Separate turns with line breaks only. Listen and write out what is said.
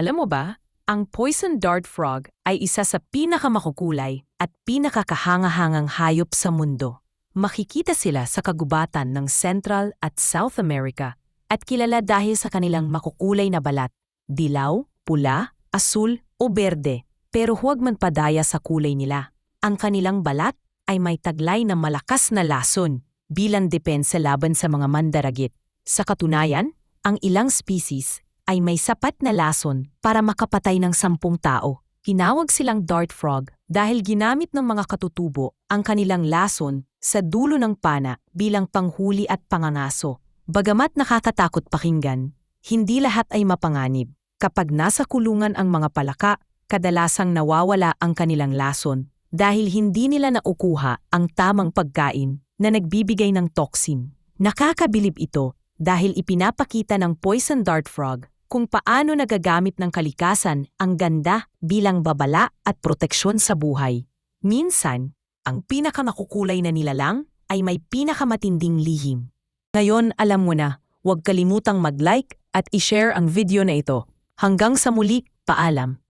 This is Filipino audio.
Alam mo ba, ang poison dart frog ay isa sa pinakamakukulay at pinakakahanga-hangang hayop sa mundo. Makikita sila sa kagubatan ng Central at South America at kilala dahil sa kanilang makukulay na balat, dilaw, pula, asul o berde. Pero huwag magpadaya sa kulay nila. Ang kanilang balat ay may taglay na malakas na lason bilang depensa laban sa mga mandaragit. Sa katunayan, ang ilang species ay may sapat na lason para makapatay ng 10 tao. Tinawag silang dart frog dahil ginamit ng mga katutubo ang kanilang lason sa dulo ng pana bilang panghuli at pangangaso. Bagamat nakakatakot pakinggan, hindi lahat ay mapanganib. Kapag nasa kulungan ang mga palaka, kadalasang nawawala ang kanilang lason dahil hindi nila naukuha ang tamang pagkain na nagbibigay ng toxin. Nakakabilib ito dahil ipinapakita ng poison dart frog kung paano nagagamit ng kalikasan ang ganda bilang babala at proteksyon sa buhay. Minsan, ang pinakamakukulay na nilalang ay may pinakamatinding lihim. Ngayon alam mo na, huwag kalimutang mag-like at i-share ang video na ito. Hanggang sa muli, paalam.